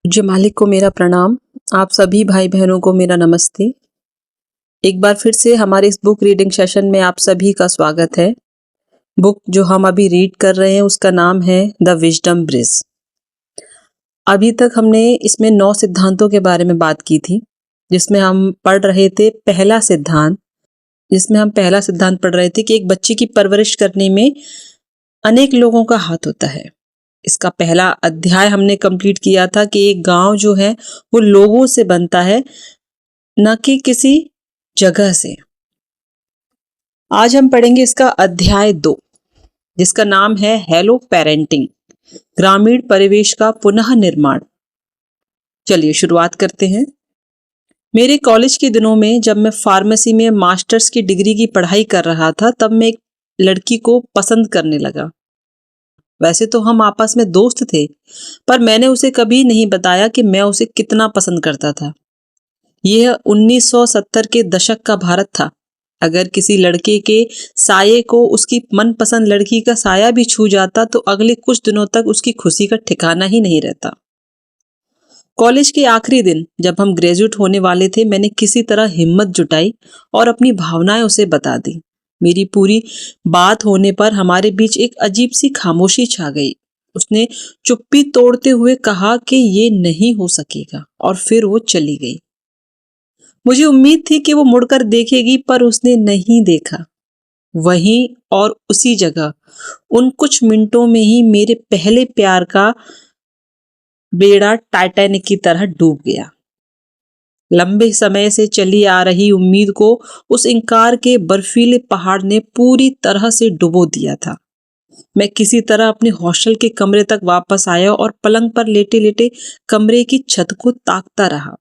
पूज्य मालिक को मेरा प्रणाम। आप सभी भाई बहनों को मेरा नमस्ते। एक बार फिर से हमारे इस बुक रीडिंग सेशन में आप सभी का स्वागत है। बुक जो हम अभी रीड कर रहे हैं उसका नाम है द विजडम ब्रिज। अभी तक हमने इसमें 9 सिद्धांतों के बारे में बात की थी, जिसमें हम पढ़ रहे थे पहला सिद्धांत पढ़ रहे थे कि एक बच्चे की परवरिश करने में अनेक लोगों का हाथ होता है। इसका पहला अध्याय हमने कंप्लीट किया था कि एक गांव जो है वो लोगों से बनता है, न कि किसी जगह से। आज हम पढ़ेंगे इसका अध्याय 2, जिसका नाम है हेलो पेरेंटिंग, ग्रामीण परिवेश का पुनः निर्माण। चलिए शुरुआत करते हैं। मेरे कॉलेज के दिनों में जब मैं फार्मेसी में मास्टर्स की डिग्री की पढ़ाई कर रहा था, तब मैं एक लड़की को पसंद करने लगा। वैसे तो हम आपस में दोस्त थे, पर मैंने उसे कभी नहीं बताया कि मैं उसे कितना पसंद करता था। यह 1970 के दशक का भारत था। अगर किसी लड़के के साये को उसकी मनपसंद लड़की का साया भी छू जाता तो अगले कुछ दिनों तक उसकी खुशी का ठिकाना ही नहीं रहता। कॉलेज के आखिरी दिन जब हम ग्रेजुएट होने वाले थे, मैंने किसी तरह हिम्मत जुटाई और अपनी भावनाएं उसे बता दी। मेरी पूरी बात होने पर हमारे बीच एक अजीब सी खामोशी छा गई। उसने चुप्पी तोड़ते हुए कहा कि ये नहीं हो सकेगा, और फिर वो चली गई। मुझे उम्मीद थी कि वो मुड़कर देखेगी, पर उसने नहीं देखा। वहीं और उसी जगह उन कुछ मिनटों में ही मेरे पहले प्यार का बेड़ा टाइटैनिक की तरह डूब गया। लंबे समय से चली आ रही उम्मीद को उस इंकार के बर्फीले पहाड़ ने पूरी तरह से डुबो दिया था। मैं किसी तरह अपने हॉस्टल के कमरे तक वापस आया और पलंग पर लेटे लेटे कमरे की छत को ताकता रहा।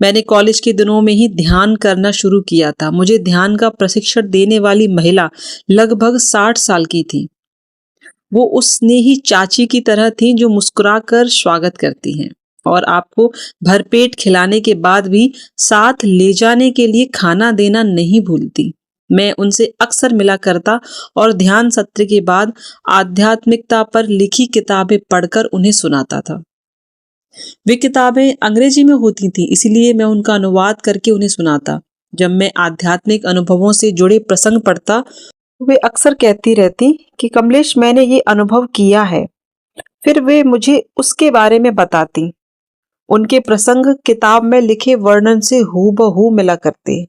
मैंने कॉलेज के दिनों में ही ध्यान करना शुरू किया था। मुझे ध्यान का प्रशिक्षण देने वाली महिला लगभग 60 साल की थी। वो उस स्नेही चाची की तरह थी जो मुस्कुराकर स्वागत करती हैं और आपको भरपेट खिलाने के बाद भी साथ ले जाने के लिए खाना देना नहीं भूलती। मैं उनसे अक्सर मिला करता और ध्यान सत्र के बाद आध्यात्मिकता पर लिखी किताबें पढ़कर उन्हें सुनाता था। वे किताबें अंग्रेजी में होती थी, इसलिए मैं उनका अनुवाद करके उन्हें सुनाता। जब मैं आध्यात्मिक अनुभवों से जुड़े प्रसंग पढ़ता, वे अक्सर कहती रहती कि कमलेश, मैंने ये अनुभव किया है। फिर वे मुझे उसके बारे में बताती। उनके प्रसंग किताब में लिखे वर्णन से हूबहू मिला करते।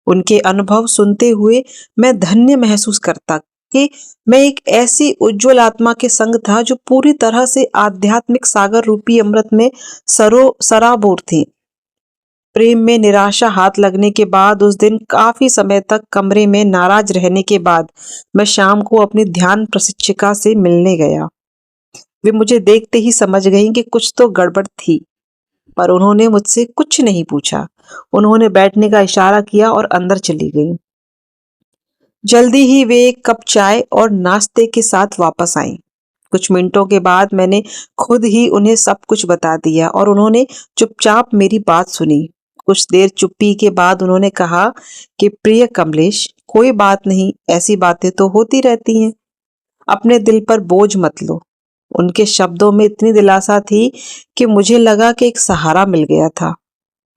उनके अनुभव सुनते हुए मैं धन्य महसूस करता कि मैं एक ऐसी उज्जवल आत्मा के संग था जो पूरी तरह से आध्यात्मिक सागर रूपी अमृत में सराबोर थी। प्रेम में निराशा हाथ लगने के बाद उस दिन काफी समय तक कमरे में नाराज रहने के बाद मैं शाम को अपनी ध्यान प्रशिक्षिका से मिलने गया। वे मुझे देखते ही समझ गईं कि कुछ तो गड़बड़ थी, पर उन्होंने मुझसे कुछ नहीं पूछा। उन्होंने बैठने का इशारा किया और अंदर चली गईं। जल्दी ही वे एक कप चाय और नाश्ते के साथ वापस आईं। कुछ मिनटों के बाद मैंने खुद ही उन्हें सब कुछ बता दिया और उन्होंने चुपचाप मेरी बात सुनी। कुछ देर चुप्पी के बाद उन्होंने कहा कि प्रिय कमलेश, कोई बात नहीं, ऐसी बातें तो होती रहती हैं, अपने दिल पर बोझ मत लो। उनके शब्दों में इतनी दिलासा थी कि मुझे लगा कि एक सहारा मिल गया था।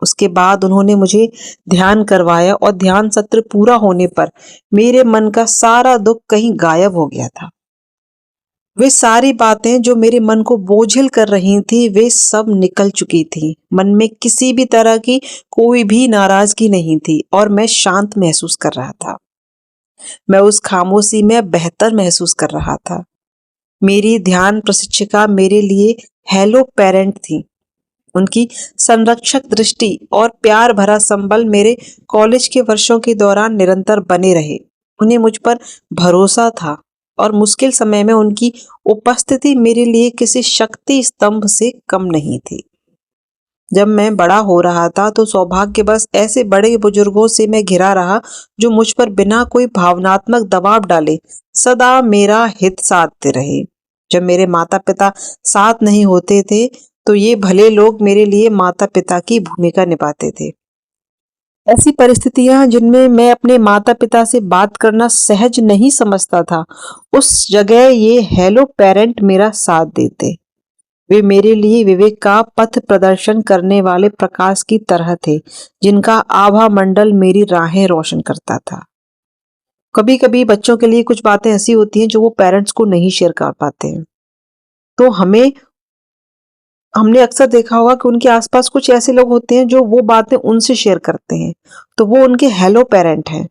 उसके बाद उन्होंने मुझे ध्यान करवाया और ध्यान सत्र पूरा होने पर मेरे मन का सारा दुख कहीं गायब हो गया था। वे सारी बातें जो मेरे मन को बोझिल कर रही थी, वे सब निकल चुकी थी। मन में किसी भी तरह की कोई भी नाराजगी नहीं थी और मैं शांत महसूस कर रहा था। मैं उस खामोशी में बेहतर महसूस कर रहा था। मेरी ध्यान प्रशिक्षिका मेरे लिए हेलो पेरेंट थी। उनकी संरक्षक दृष्टि और प्यार भरा संबल मेरे कॉलेज के वर्षों के दौरान निरंतर बने रहे। उन्हें मुझ पर भरोसा था और मुश्किल समय में उनकी उपस्थिति मेरे लिए किसी शक्ति स्तंभ से कम नहीं थी। जब मैं बड़ा हो रहा था तो सौभाग्यवश ऐसे बड़े बुजुर्गों से मैं घिरा रहा जो मुझ पर बिना कोई भावनात्मक दबाव डाले सदा मेरा हित साधते रहे। जब मेरे माता पिता साथ नहीं होते थे तो ये भले लोग मेरे लिए माता पिता की भूमिका निभाते थे। ऐसी परिस्थितियां जिनमें मैं अपने माता पिता से बात करना सहज नहीं समझता था, उस जगह ये हेलो पेरेंट मेरा साथ देते। वे मेरे लिए विवेक का पथ प्रदर्शन करने वाले प्रकाश की तरह थे, जिनका आभा मंडल मेरी राहें रोशन करता था। कभी कभी बच्चों के लिए कुछ बातें ऐसी होती हैं जो वो पेरेंट्स को नहीं शेयर कर पाते हैं, तो हमने अक्सर देखा होगा कि उनके आसपास कुछ ऐसे लोग होते हैं जो वो बातें उनसे शेयर करते हैं, तो वो उनके हेलो पेरेंट हैं।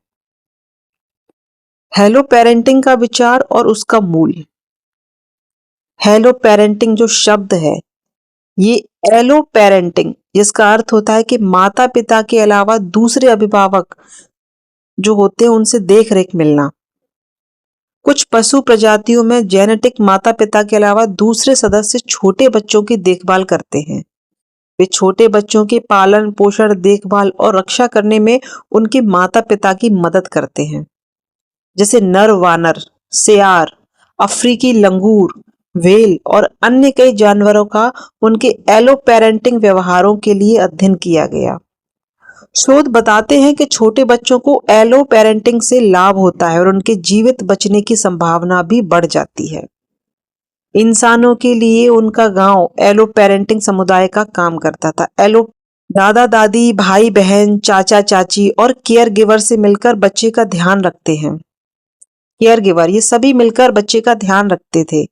हेलो पेरेंटिंग का विचार और उसका मूल। हेलो पेरेंटिंग जो शब्द है, ये एलो पेरेंटिंग, जिसका अर्थ होता है कि माता पिता के अलावा दूसरे अभिभावक जो होते हैं उनसे देख रेख मिलना। कुछ पशु प्रजातियों में जेनेटिक माता पिता के अलावा दूसरे सदस्य छोटे बच्चों की देखभाल करते हैं। वे छोटे बच्चों के पालन पोषण देखभाल और रक्षा करने में उनके माता पिता की मदद करते हैं, जैसे नर वानर, सियार, अफ्रीकी लंगूर, व्हेल और अन्य कई जानवरों का उनके एलो पेरेंटिंग व्यवहारों के लिए अध्ययन किया गया। शोध बताते हैं कि छोटे बच्चों को एलो पेरेंटिंग से लाभ होता है और उनके जीवित बचने की संभावना भी बढ़ जाती है। इंसानों के लिए उनका गांव एलो पेरेंटिंग समुदाय का काम करता था। एलो दादा दादी, भाई बहन, चाचा चाची और केयर गिवर से मिलकर बच्चे का ध्यान रखते हैं। केयर गिवर ये सभी मिलकर बच्चे का ध्यान रखते थे।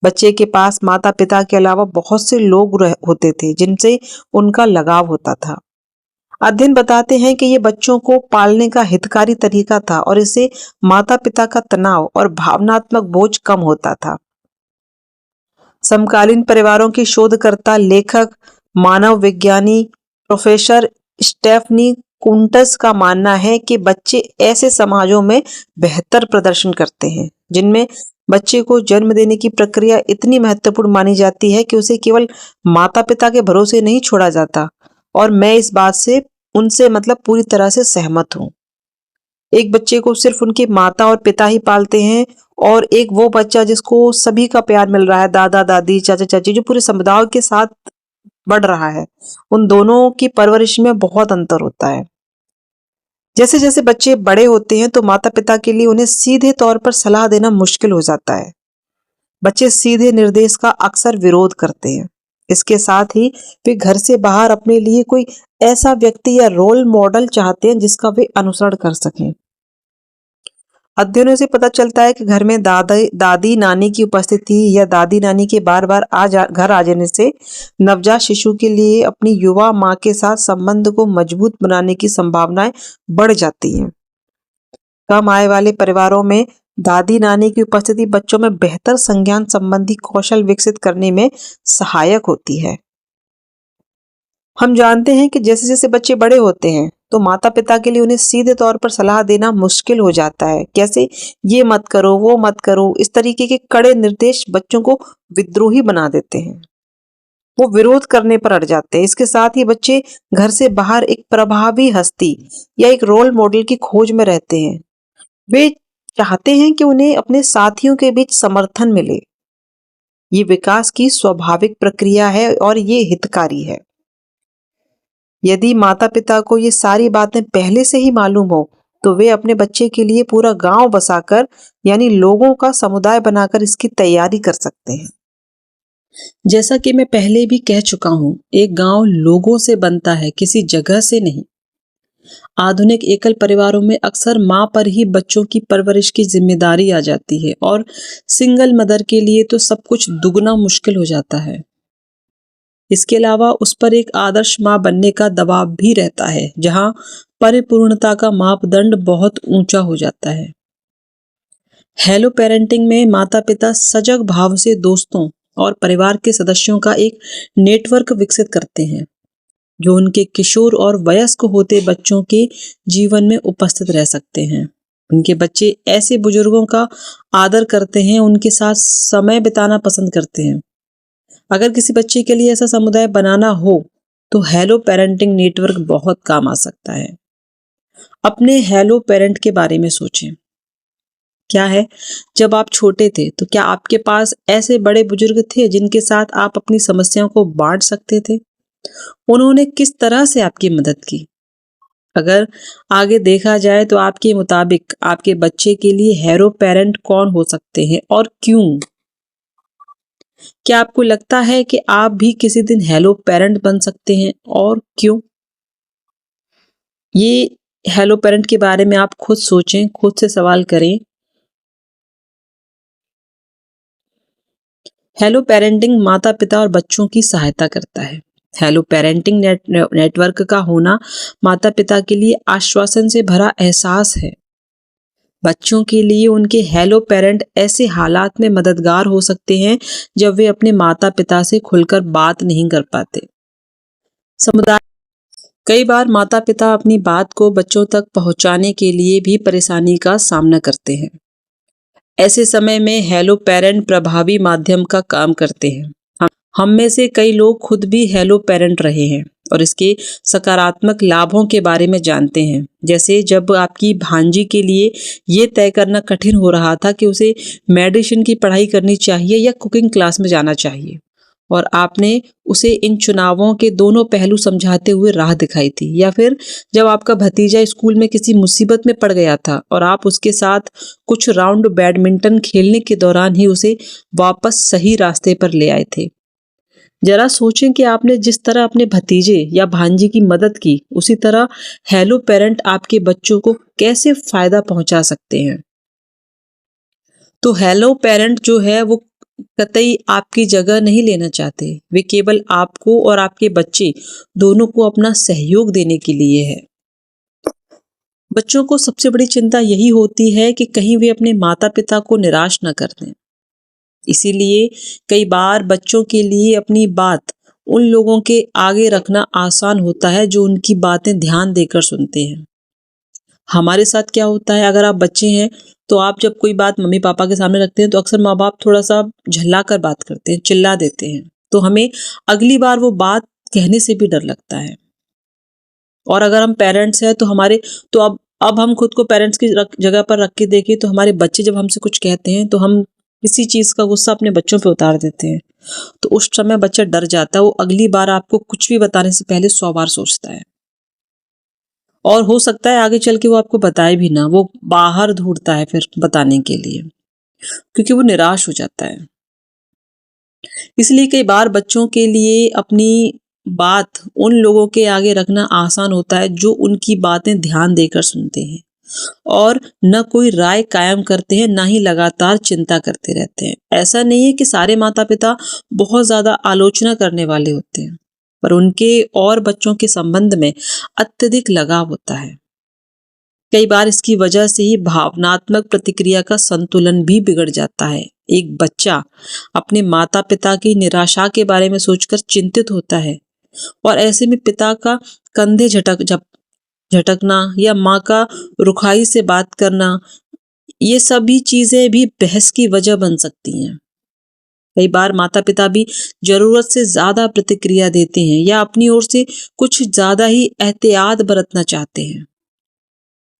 बच्चे के पास माता पिता के अलावा बहुत से लोग होते थे जिनसे उनका लगाव होता था। अध्ययन बताते हैं कि ये बच्चों को पालने का हितकारी तरीका था और इससे माता पिता का तनाव और भावनात्मक बोझ कम होता था। समकालीन परिवारों की शोधकर्ता, लेखक, मानव विज्ञानी प्रोफेसर स्टेफनी कुंटस का मानना है कि बच्चे ऐसे समाजों में बेहतर प्रदर्शन करते हैं जिनमें बच्चे को जन्म देने की प्रक्रिया इतनी महत्वपूर्ण मानी जाती है कि उसे केवल माता पिता के भरोसे नहीं छोड़ा जाता। और मैं इस बात से उनसे पूरी तरह से सहमत हूँ। एक बच्चे को सिर्फ उनके माता और पिता ही पालते हैं, और एक वो बच्चा जिसको सभी का प्यार मिल रहा है, दादा दादी, चाचा चाची, जो पूरे समुदाय के साथ बढ़ रहा है, उन दोनों की परवरिश में बहुत अंतर होता है। जैसे जैसे बच्चे बड़े होते हैं तो माता पिता के लिए उन्हें सीधे तौर पर सलाह देना मुश्किल हो जाता है। बच्चे सीधे निर्देश का अक्सर विरोध करते हैं। इसके साथ ही वे घर से बाहर अपने लिए कोई ऐसा व्यक्ति या रोल मॉडल चाहते हैं जिसका वे अनुसरण कर सकें। अध्ययनों से पता चलता है कि घर में दादी नानी की उपस्थिति या दादी नानी के बार बार घर आ जाने से नवजात शिशु के लिए अपनी युवा माँ के साथ संबंध को मजबूत बनाने की संभावनाएं बढ़ जाती हैं। कम आय वाले परिवारों में दादी नानी की उपस्थिति बच्चों में बेहतर संज्ञान संबंधी कौशल विकसित करने में सहायक होती है। हम जानते हैं कि जैसे जैसे बच्चे बड़े होते हैं तो माता पिता के लिए उन्हें सीधे तौर पर सलाह देना मुश्किल हो जाता है। कैसे? ये मत करो, वो मत करो, इस तरीके के कड़े निर्देश बच्चों को विद्रोही बना देते हैं। वो विरोध करने पर अड़ जाते हैं। इसके साथ ही बच्चे घर से बाहर एक प्रभावी हस्ती या एक रोल मॉडल की खोज में रहते हैं। वे चाहते हैं कि उन्हें अपने साथियों के बीच समर्थन मिले। ये विकास की स्वाभाविक प्रक्रिया है और ये हितकारी है। यदि माता पिता को ये सारी बातें पहले से ही मालूम हो तो वे अपने बच्चे के लिए पूरा गांव बसाकर, यानी लोगों का समुदाय बनाकर इसकी तैयारी कर सकते हैं। जैसा कि मैं पहले भी कह चुका हूँ, एक गांव लोगों से बनता है, किसी जगह से नहीं। आधुनिक एकल परिवारों में अक्सर माँ पर ही बच्चों की परवरिश की जिम्मेदारी आ जाती है और सिंगल मदर के लिए तो सब कुछ दुगना मुश्किल हो जाता है। इसके अलावा उस पर एक आदर्श माँ बनने का दबाव भी रहता है, जहां परिपूर्णता का मापदंड बहुत ऊंचा हो जाता है। हेलो पेरेंटिंग में माता पिता सजग भाव से दोस्तों और परिवार के सदस्यों का एक नेटवर्क विकसित करते हैं, जो उनके किशोर और वयस्क होते बच्चों के जीवन में उपस्थित रह सकते हैं। उनके बच्चे ऐसे बुजुर्गों का आदर करते हैं, उनके साथ समय बिताना पसंद करते हैं। अगर किसी बच्चे के लिए ऐसा समुदाय बनाना हो तो हेलो पेरेंटिंग नेटवर्क बहुत काम आ सकता है। अपने हेलो पेरेंट के बारे में सोचें। क्या है, जब आप छोटे थे तो क्या आपके पास ऐसे बड़े बुजुर्ग थे जिनके साथ आप अपनी समस्याओं को बांट सकते थे? उन्होंने किस तरह से आपकी मदद की? अगर आगे देखा जाए तो आपके मुताबिक आपके बच्चे के लिए हेलो पेरेंट कौन हो सकते हैं और क्यों? क्या आपको लगता है कि आप भी किसी दिन हेलो पेरेंट बन सकते हैं और क्यों? ये हेलो पेरेंट के बारे में आप खुद सोचें, खुद से सवाल करें। हेलो पेरेंटिंग माता-पिता और बच्चों की सहायता करता है। हेलो पेरेंटिंग नेटवर्क का होना माता-पिता के लिए आश्वासन से भरा एहसास है। बच्चों के लिए उनके हेलो पेरेंट ऐसे हालात में मददगार हो सकते हैं जब वे अपने माता-पिता से खुलकर बात नहीं कर पाते। समुदाय कई बार माता-पिता अपनी बात को बच्चों तक पहुंचाने के लिए भी परेशानी का सामना करते हैं। ऐसे समय में हेलो पेरेंट प्रभावी माध्यम का काम करते हैं। हम में से कई लोग खुद भी हेलो पेरेंट रहे हैं और इसके सकारात्मक लाभों के बारे में जानते हैं। जैसे जब आपकी भांजी के लिए ये तय करना कठिन हो रहा था कि उसे मेडिसिन की पढ़ाई करनी चाहिए या कुकिंग क्लास में जाना चाहिए, और आपने उसे इन चुनावों के दोनों पहलू समझाते हुए राह दिखाई थी। या फिर जब आपका भतीजा स्कूल में किसी मुसीबत में पड़ गया था और आप उसके साथ कुछ राउंड बैडमिंटन खेलने के दौरान ही उसे वापस सही रास्ते पर ले आए थे। जरा सोचें कि आपने जिस तरह अपने भतीजे या भांजी की मदद की, उसी तरह हेलो पेरेंट आपके बच्चों को कैसे फायदा पहुंचा सकते हैं। तो हेलो पेरेंट जो है वो कतई आपकी जगह नहीं लेना चाहते। वे केवल आपको और आपके बच्चे दोनों को अपना सहयोग देने के लिए है। बच्चों को सबसे बड़ी चिंता यही होती है कि कहीं वे अपने माता पिता को निराश न कर दें। इसीलिए कई बार बच्चों के लिए अपनी बात उन लोगों के आगे रखना आसान होता है जो उनकी बातें ध्यान देकर सुनते हैं। हमारे साथ क्या होता है, अगर आप बच्चे हैं तो आप जब कोई बात मम्मी पापा के सामने रखते हैं तो अक्सर माँ बाप थोड़ा सा झल्ला कर बात करते हैं, चिल्ला देते हैं, तो हमें अगली बार वो बात कहने से भी डर लगता है। और अगर हम पेरेंट्स हैं तो हमारे तो अब हम खुद को पेरेंट्स की जगह पर रख के देखें तो हमारे बच्चे जब हमसे कुछ कहते हैं तो हम किसी चीज का गुस्सा अपने बच्चों पे उतार देते हैं, तो उस समय बच्चा डर जाता है। वो अगली बार आपको कुछ भी बताने से पहले 100 बार सोचता है, और हो सकता है आगे चल के वो आपको बताए भी ना, वो बाहर ढूंढता है फिर बताने के लिए, क्योंकि वो निराश हो जाता है। इसलिए कई बार बच्चों के लिए अपनी बात उन लोगों के आगे रखना आसान होता है जो उनकी बातें ध्यान देकर सुनते हैं और न कोई राय कायम करते हैं, ना ही लगातार चिंता करते रहते हैं। ऐसा नहीं है कि सारे माता पिता बहुत ज्यादा आलोचना करने वाले होते हैं, पर उनके और बच्चों के संबंध में अत्यधिक लगाव होता है। कई बार इसकी वजह से ही भावनात्मक प्रतिक्रिया का संतुलन भी बिगड़ जाता है। एक बच्चा अपने माता पिता की निराशा के बारे में सोचकर चिंतित होता है, और ऐसे में पिता का कंधे झटकना या माँ का रुखाई से बात करना, ये सभी चीजें भी बहस की वजह बन सकती हैं। कई बार माता पिता भी जरूरत से ज्यादा प्रतिक्रिया देते हैं या अपनी ओर से कुछ ज्यादा ही एहतियात बरतना चाहते हैं।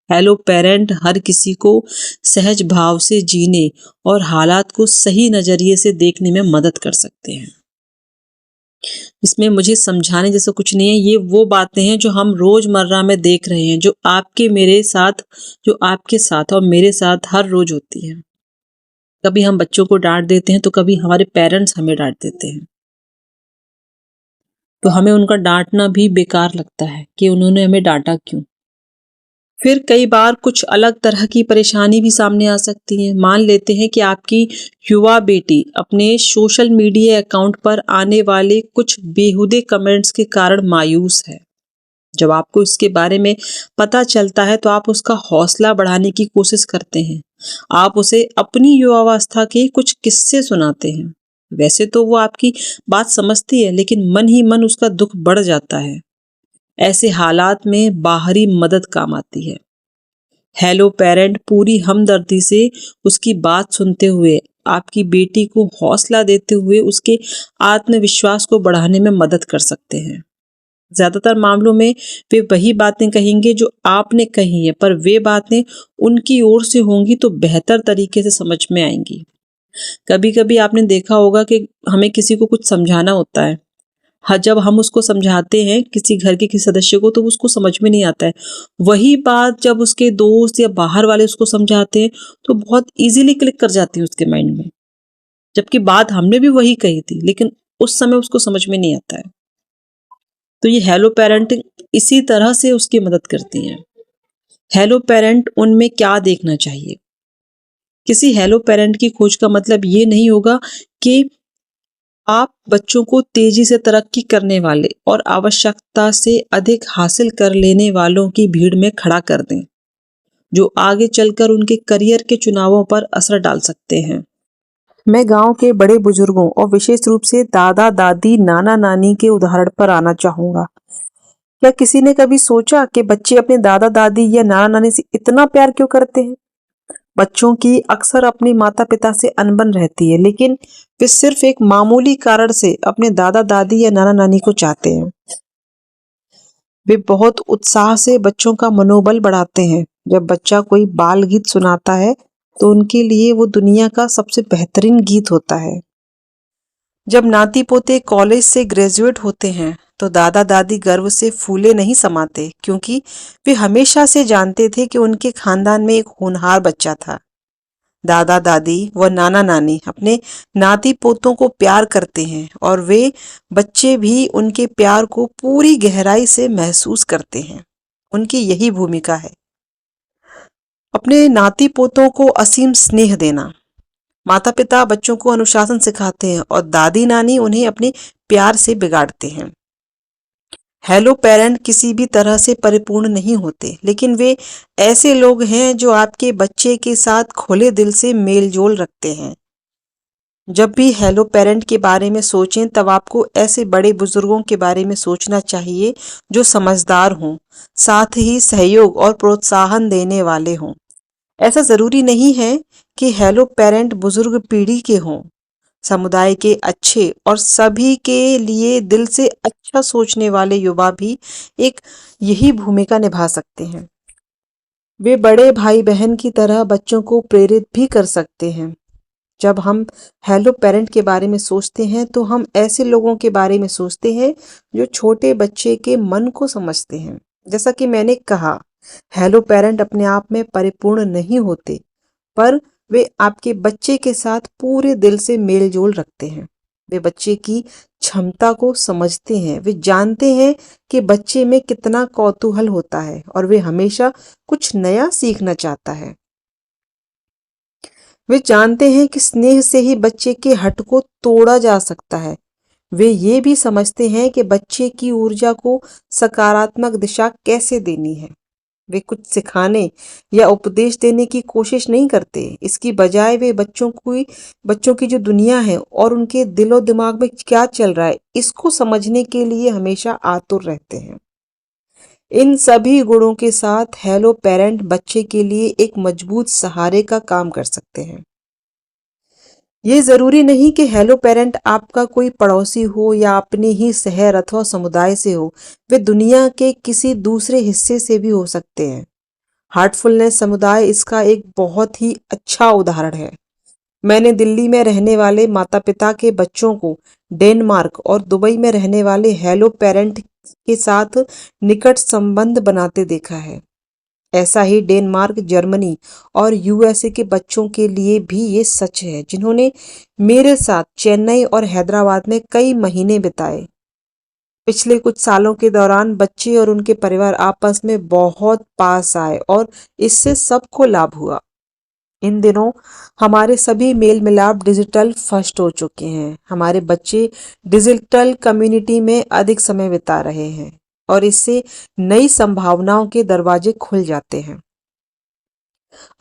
हेलो पेरेंट हर किसी को सहज भाव से जीने और हालात को सही नजरिए से देखने में मदद कर सकते हैं। इसमें मुझे समझाने जैसा कुछ नहीं है। ये वो बातें हैं जो हम रोजमर्रा में देख रहे हैं, जो आपके साथ और मेरे साथ हर रोज होती है। कभी हम बच्चों को डांट देते हैं तो कभी हमारे पेरेंट्स हमें डांट देते हैं, तो हमें उनका डांटना भी बेकार लगता है कि उन्होंने हमें डांटा क्यों। फिर कई बार कुछ अलग तरह की परेशानी भी सामने आ सकती है। मान लेते हैं कि आपकी युवा बेटी अपने सोशल मीडिया अकाउंट पर आने वाले कुछ बेहुदे कमेंट्स के कारण मायूस है। जब आपको इसके बारे में पता चलता है तो आप उसका हौसला बढ़ाने की कोशिश करते हैं। आप उसे अपनी युवावस्था के कुछ किस्से सुनाते हैं। वैसे तो वो आपकी बात समझती है, लेकिन मन ही मन उसका दुख बढ़ जाता है। ऐसे हालात में बाहरी मदद काम आती है। हेलो पेरेंट पूरी हमदर्दी से उसकी बात सुनते हुए, आपकी बेटी को हौसला देते हुए उसके आत्मविश्वास को बढ़ाने में मदद कर सकते हैं। ज्यादातर मामलों में वे वही बातें कहेंगे जो आपने कही है, पर वे बातें उनकी ओर से होंगी तो बेहतर तरीके से समझ में आएंगी। कभी कभी आपने देखा होगा कि हमें किसी को कुछ समझाना होता है। हाँ, जब हम उसको समझाते हैं किसी घर के किसी सदस्य को तो उसको समझ में नहीं आता है। वही बात जब उसके दोस्त या बाहर वाले उसको समझाते हैं तो बहुत इजीली क्लिक कर जाती है उसके माइंड में। जबकि बात हमने भी वही कही थी, लेकिन उस समय उसको समझ में नहीं आता है। तो ये हेलो पेरेंटिंग इसी तरह से उसकी मदद करती है। हेलो पेरेंट उनमें क्या देखना चाहिए? किसी हेलो पेरेंट की खोज का मतलब ये नहीं होगा कि आप बच्चों को तेजी से तरक्की करने वाले और आवश्यकता से अधिक हासिल कर लेने वालों की भीड़ में खड़ा कर दें, जो आगे चलकर उनके करियर के चुनावों पर असर डाल सकते हैं। मैं गांव के बड़े बुजुर्गों और विशेष रूप से दादा दादी नाना नानी के उदाहरण पर आना चाहूंगा। क्या किसी ने कभी सोचा कि बच्चे अपने दादा दादी या नाना नानी से इतना प्यार क्यों करते हैं? बच्चों की अक्सर अपने माता पिता से अनबन रहती है, लेकिन वे सिर्फ एक मामूली कारण से अपने दादा दादी या नाना नानी को चाहते हैं। वे बहुत उत्साह से बच्चों का मनोबल बढ़ाते हैं। जब बच्चा कोई बाल गीत सुनाता है तो उनके लिए वो दुनिया का सबसे बेहतरीन गीत होता है। जब नाती पोते कॉलेज से ग्रेजुएट होते हैं तो दादा दादी गर्व से फूले नहीं समाते, क्योंकि वे हमेशा से जानते थे कि उनके खानदान में एक होनहार बच्चा था। दादा दादी व नाना नानी अपने नाती पोतों को प्यार करते हैं और वे बच्चे भी उनके प्यार को पूरी गहराई से महसूस करते हैं। उनकी यही भूमिका है, अपने नाती पोतों को असीम स्नेह देना। माता पिता बच्चों को अनुशासन सिखाते हैं और दादी नानी उन्हें अपने प्यार से बिगाड़ते हैं। हेलो पेरेंट किसी भी तरह से परिपूर्ण नहीं होते, लेकिन वे ऐसे लोग हैं जो आपके बच्चे के साथ खुले दिल से मेल जोल रखते हैं। जब भी हेलो पेरेंट के बारे में सोचें तब आपको ऐसे बड़े बुजुर्गों के बारे में सोचना चाहिए जो समझदार हों, साथ ही सहयोग और प्रोत्साहन देने वाले हों। ऐसा जरूरी नहीं है कि हेलो पेरेंट बुजुर्ग पीढ़ी के हों। समुदाय के अच्छे और सभी के लिए दिल से अच्छा सोचने वाले युवा भी एक यही भूमिका निभा सकते हैं। वे बड़े भाई बहन की तरह बच्चों को प्रेरित भी कर सकते हैं। जब हम हेलो पेरेंट के बारे में सोचते हैं तो हम ऐसे लोगों के बारे में सोचते हैं जो छोटे बच्चे के मन को समझते हैं। जैसा कि मैंने कहा, हेलो पेरेंट अपने आप में परिपूर्ण नहीं होते, पर वे आपके बच्चे के साथ पूरे दिल से मेल जोल रखते हैं। वे बच्चे की क्षमता को समझते हैं। वे जानते हैं कि बच्चे में कितना कौतूहल होता है और वे हमेशा कुछ नया सीखना चाहता है। वे जानते हैं कि स्नेह से ही बच्चे के हट को तोड़ा जा सकता है। वे ये भी समझते हैं कि बच्चे की ऊर्जा को सकारात्मक दिशा कैसे देनी है। वे कुछ सिखाने या उपदेश देने की कोशिश नहीं करते। इसकी बजाय वे बच्चों की जो दुनिया है और उनके दिलो दिमाग में क्या चल रहा है, इसको समझने के लिए हमेशा आतुर रहते हैं। इन सभी गुणों के साथ हेलो पेरेंट बच्चे के लिए एक मजबूत सहारे का काम कर सकते हैं। ये जरूरी नहीं कि हेलो पेरेंट आपका कोई पड़ोसी हो या अपने ही शहर अथवा समुदाय से हो। वे दुनिया के किसी दूसरे हिस्से से भी हो सकते हैं। हार्टफुलनेस समुदाय इसका एक बहुत ही अच्छा उदाहरण है। मैंने दिल्ली में रहने वाले माता पिता के बच्चों को डेनमार्क और दुबई में रहने वाले हेलो पेरेंट के साथ निकट संबंध बनाते देखा है। ऐसा ही डेनमार्क, जर्मनी और यूएसए के बच्चों के लिए भी ये सच है, जिन्होंने मेरे साथ चेन्नई और हैदराबाद में कई महीने बिताए। पिछले कुछ सालों के दौरान बच्चे और उनके परिवार आपस में बहुत पास आए और इससे सबको लाभ हुआ। इन दिनों हमारे सभी मेल मिलाप डिजिटल फर्स्ट हो चुके हैं। हमारे बच्चे डिजिटल कम्युनिटी में अधिक समय बिता रहे हैं और इससे नई संभावनाओं के दरवाजे खुल जाते हैं।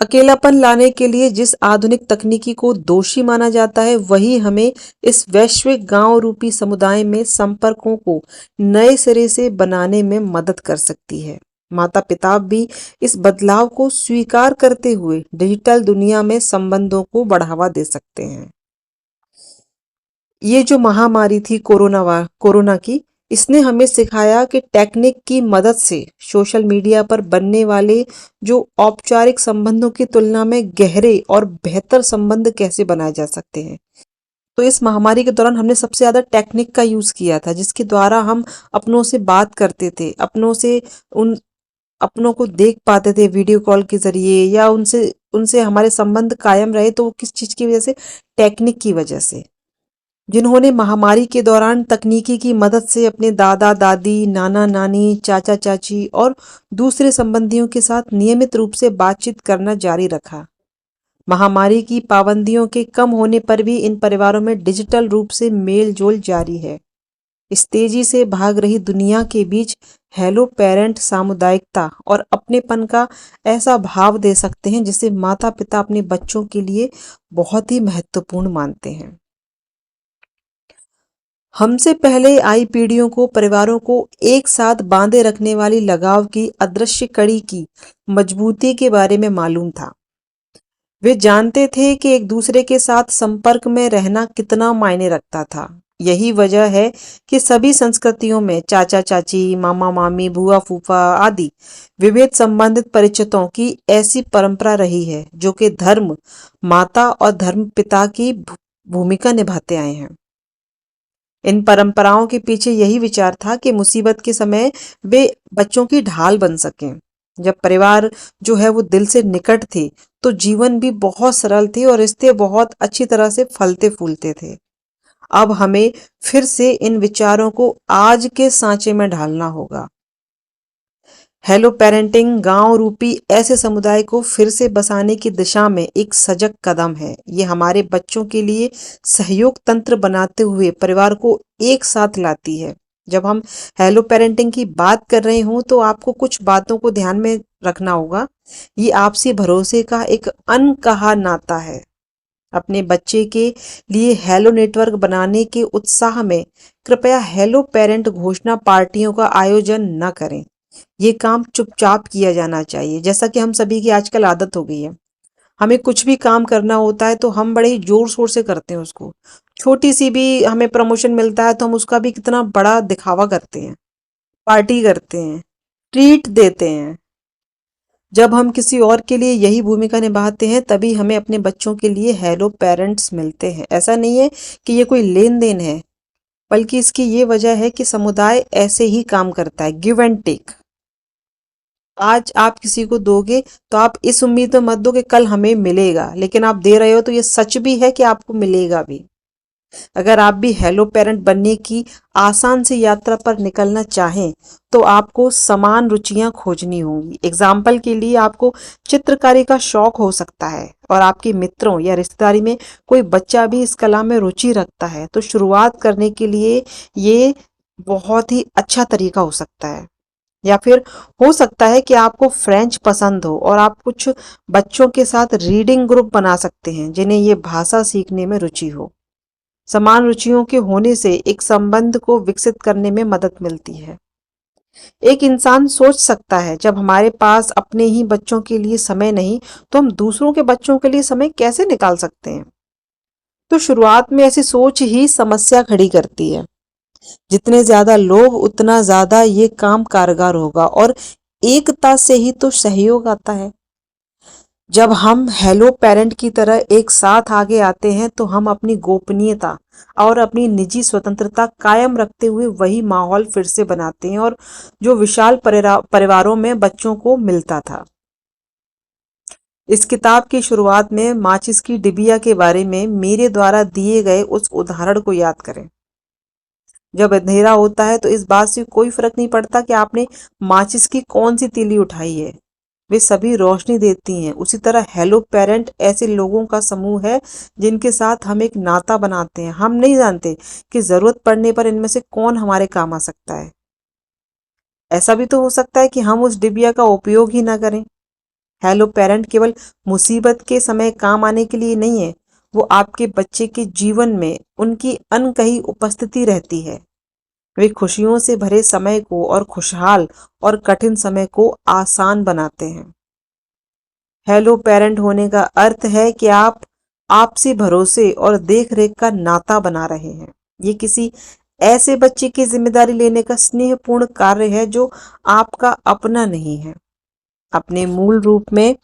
अकेलापन लाने के लिए जिस आधुनिक तकनीकी को दोषी माना जाता है, वही हमें इस वैश्विक गांव रूपी समुदाय में संपर्कों को नए सिरे से बनाने में मदद कर सकती है। माता पिता भी इस बदलाव को स्वीकार करते हुए डिजिटल दुनिया में संबंधों को बढ़ावा दे सकते हैं। ये जो महामारी थी कोरोना की, इसने हमें सिखाया कि टेक्निक की मदद से सोशल मीडिया पर बनने वाले जो औपचारिक संबंधों की तुलना में गहरे और बेहतर संबंध कैसे बनाए जा सकते हैं। तो इस महामारी के दौरान हमने सबसे ज्यादा टेक्निक का यूज किया था, जिसके द्वारा हम अपनों से बात करते थे, अपनों से उन अपनों को देख पाते थे वीडियो कॉल के जरिए, या उनसे उनसे हमारे संबंध कायम रहे, तो वो किस चीज की वजह से? टेक्निक की वजह से। जिन्होंने महामारी के दौरान तकनीकी की मदद से अपने दादा दादी, नाना नानी, चाचा चाची और दूसरे संबंधियों के साथ नियमित रूप से बातचीत करना जारी रखा। महामारी की पाबंदियों के कम होने पर भी इन परिवारों में डिजिटल रूप से मेल जोल जारी है। इस तेजी से भाग रही दुनिया के बीच हेलो पेरेंट सामुदायिकता और अपनेपन का ऐसा भाव दे सकते हैं जिसे माता पिता अपने बच्चों के लिए बहुत ही महत्वपूर्ण मानते हैं। हमसे पहले आई पीढ़ियों को परिवारों को एक साथ बांधे रखने वाली लगाव की अदृश्य कड़ी की मजबूती के बारे में मालूम था। वे जानते थे कि एक दूसरे के साथ संपर्क में रहना कितना मायने रखता था। यही वजह है कि सभी संस्कृतियों में चाचा चाची, मामा मामी, बुआ फूफा आदि विभेद संबंधित परिचितों की ऐसी परंपरा रही है, जो कि धर्म माता और धर्म पिता की भूमिका निभाते आए हैं। इन परंपराओं के पीछे यही विचार था कि मुसीबत के समय वे बच्चों की ढाल बन सकें। जब परिवार जो है वो दिल से निकट थे, तो जीवन भी बहुत सरल थे और रिश्ते बहुत अच्छी तरह से फलते फूलते थे। अब हमें फिर से इन विचारों को आज के सांचे में ढालना होगा। हेलो पेरेंटिंग गांव रूपी ऐसे समुदाय को फिर से बसाने की दिशा में एक सजग कदम है। ये हमारे बच्चों के लिए सहयोग तंत्र बनाते हुए परिवार को एक साथ लाती है। जब हम हेलो पेरेंटिंग की बात कर रहे हों, तो आपको कुछ बातों को ध्यान में रखना होगा। ये आपसी भरोसे का एक अनकहा नाता है। अपने बच्चे के लिए हेलो नेटवर्क बनाने के उत्साह में कृपया हेलो पेरेंट घोषणा पार्टियों का आयोजन न करें। ये काम चुपचाप किया जाना चाहिए, जैसा कि हम सभी की आजकल आदत हो गई है। हमें कुछ भी काम करना होता है तो हम बड़े ही जोर शोर से करते हैं उसको। छोटी सी भी हमें प्रमोशन मिलता है तो हम उसका भी कितना बड़ा दिखावा करते हैं, पार्टी करते हैं, ट्रीट देते हैं। जब हम किसी और के लिए यही भूमिका निभाते हैं, तभी हमें अपने बच्चों के लिए हेलो पेरेंट्स मिलते हैं। ऐसा नहीं है कि ये कोई लेन देन है, बल्कि इसकी ये वजह है कि समुदाय ऐसे ही काम करता है, गिव एंड टेक। आज आप किसी को दोगे तो आप इस उम्मीद में मत दो कि कल हमें मिलेगा, लेकिन आप दे रहे हो तो ये सच भी है कि आपको मिलेगा भी। अगर आप भी हेलो पेरेंट बनने की आसान सी यात्रा पर निकलना चाहें, तो आपको समान रुचियां खोजनी होंगी। एग्जाम्पल के लिए आपको चित्रकारी का शौक हो सकता है और आपके मित्रों या रिश्तेदारी में कोई बच्चा भी इस कला में रुचि रखता है, तो शुरुआत करने के लिए ये बहुत ही अच्छा तरीका हो सकता है। या फिर हो सकता है कि आपको फ्रेंच पसंद हो और आप कुछ बच्चों के साथ रीडिंग ग्रुप बना सकते हैं जिन्हें ये भाषा सीखने में रुचि हो। समान रुचियों के होने से एक संबंध को विकसित करने में मदद मिलती है। एक इंसान सोच सकता है, जब हमारे पास अपने ही बच्चों के लिए समय नहीं, तो हम दूसरों के बच्चों के लिए समय कैसे निकाल सकते हैं? तो शुरुआत में ऐसी सोच ही समस्या खड़ी करती है। जितने ज्यादा लोग, उतना ज्यादा ये काम कारगर होगा, और एकता से ही तो सहयोग आता है। जब हम हेलो पेरेंट की तरह एक साथ आगे आते हैं, तो हम अपनी गोपनीयता और अपनी निजी स्वतंत्रता कायम रखते हुए वही माहौल फिर से बनाते हैं और जो विशाल परिवारों में बच्चों को मिलता था। इस किताब की शुरुआत में माचिस की डिबिया के बारे में मेरे द्वारा दिए गए उस उदाहरण को याद करें। जब अंधेरा होता है तो इस बात से कोई फर्क नहीं पड़ता कि आपने माचिस की कौन सी तीली उठाई है, वे सभी रोशनी देती हैं। उसी तरह हेलो पेरेंट ऐसे लोगों का समूह है जिनके साथ हम एक नाता बनाते हैं। हम नहीं जानते कि जरूरत पड़ने पर इनमें से कौन हमारे काम आ सकता है। ऐसा भी तो हो सकता है कि हम उस डिबिया का उपयोग ही ना करें। हेलो पेरेंट केवल मुसीबत के समय काम आने के लिए नहीं है, वो आपके बच्चे के जीवन में उनकी अनकही उपस्थिति रहती है। वे खुशियों से भरे समय को और खुशहाल और कठिन समय को आसान बनाते हैं। हेलो पेरेंट होने का अर्थ है कि आप आपसी भरोसे और देखरेख का नाता बना रहे हैं। ये किसी ऐसे बच्चे की जिम्मेदारी लेने का स्नेहपूर्ण कार्य है जो आपका अपना नहीं है। अपने मूल रूप में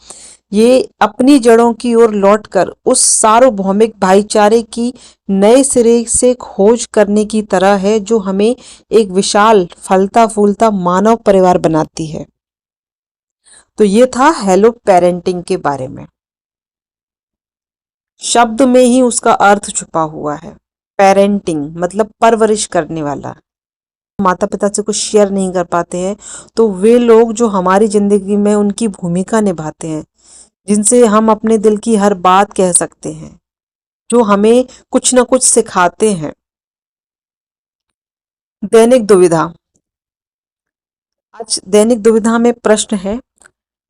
ये अपनी जड़ों की ओर लौटकर उस सार्वभौमिक भाईचारे की नए सिरे से खोज करने की तरह है, जो हमें एक विशाल फलता फूलता मानव परिवार बनाती है। तो ये था हेलो पेरेंटिंग के बारे में। शब्द में ही उसका अर्थ छुपा हुआ है। पेरेंटिंग मतलब परवरिश करने वाला। माता पिता से कुछ शेयर नहीं कर पाते हैं तो वे लोग जो हमारी जिंदगी में उनकी भूमिका निभाते हैं, जिनसे हम अपने दिल की हर बात कह सकते हैं, जो हमें कुछ न कुछ सिखाते हैं। दैनिक दुविधा। आज दैनिक दुविधा में प्रश्न है,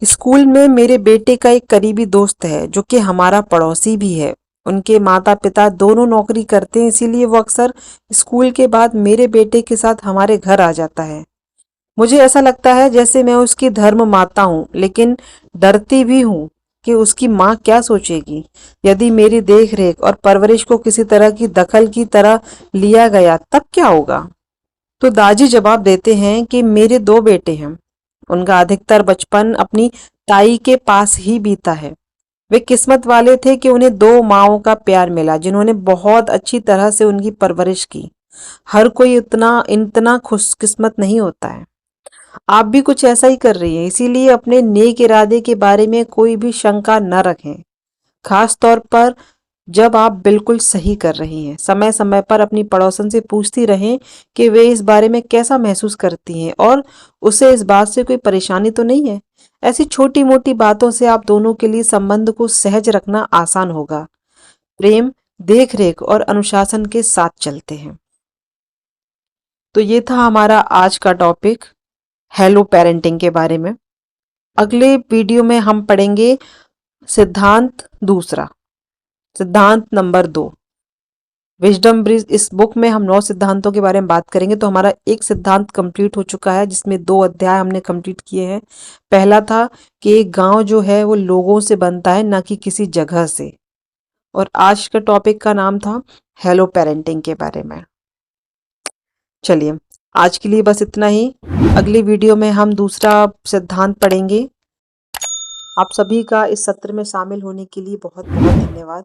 स्कूल में मेरे बेटे का एक करीबी दोस्त है जो कि हमारा पड़ोसी भी है। उनके माता पिता दोनों नौकरी करते हैं, इसीलिए वो अक्सर स्कूल के बाद मेरे बेटे के साथ हमारे घर आ जाता है। मुझे ऐसा लगता है जैसे मैं उसकी धर्म माता हूँ, लेकिन डरती भी हूँ कि उसकी माँ क्या सोचेगी यदि मेरी देख रेख और परवरिश को किसी तरह की दखल की तरह लिया गया, तब क्या होगा। तो दाजी जवाब देते हैं कि मेरे दो बेटे हैं, उनका अधिकतर बचपन अपनी ताई के पास ही बीता है। वे किस्मत वाले थे कि उन्हें दो माँओं का प्यार मिला जिन्होंने बहुत अच्छी तरह से उनकी परवरिश की। हर कोई इतना इतना खुशकिस्मत नहीं होता है। आप भी कुछ ऐसा ही कर रही हैं, इसीलिए अपने नेक इरादे के बारे में कोई भी शंका न रखें। खास तौर पर जब आप बिल्कुल सही कर रही हैं। समय समय पर अपनी पड़ोसन से पूछती रहें कि वे इस बारे में कैसा महसूस करती हैं और उसे इस बात से कोई परेशानी तो नहीं है। ऐसी छोटी मोटी बातों से आप दोनों के लिए संबंध को सहज रखना आसान होगा। प्रेम, देख रेख और अनुशासन के साथ चलते हैं। तो ये था हमारा आज का टॉपिक, हेलो पेरेंटिंग के बारे में। अगले वीडियो में हम पढ़ेंगे सिद्धांत दूसरा, सिद्धांत नंबर 2, विजडम ब्रिज। इस बुक में हम 9 सिद्धांतों के बारे में बात करेंगे। तो हमारा एक सिद्धांत कंप्लीट हो चुका है जिसमें 2 अध्याय हमने कंप्लीट किए हैं। पहला था कि एक गांव जो है वो लोगों से बनता है, ना कि किसी जगह से। और आज का टॉपिक का नाम था हेलो पेरेंटिंग के बारे में। चलिए, आज के लिए बस इतना ही। अगली वीडियो में हम दूसरा सिद्धांत पढ़ेंगे। आप सभी का इस सत्र में शामिल होने के लिए बहुत बहुत धन्यवाद।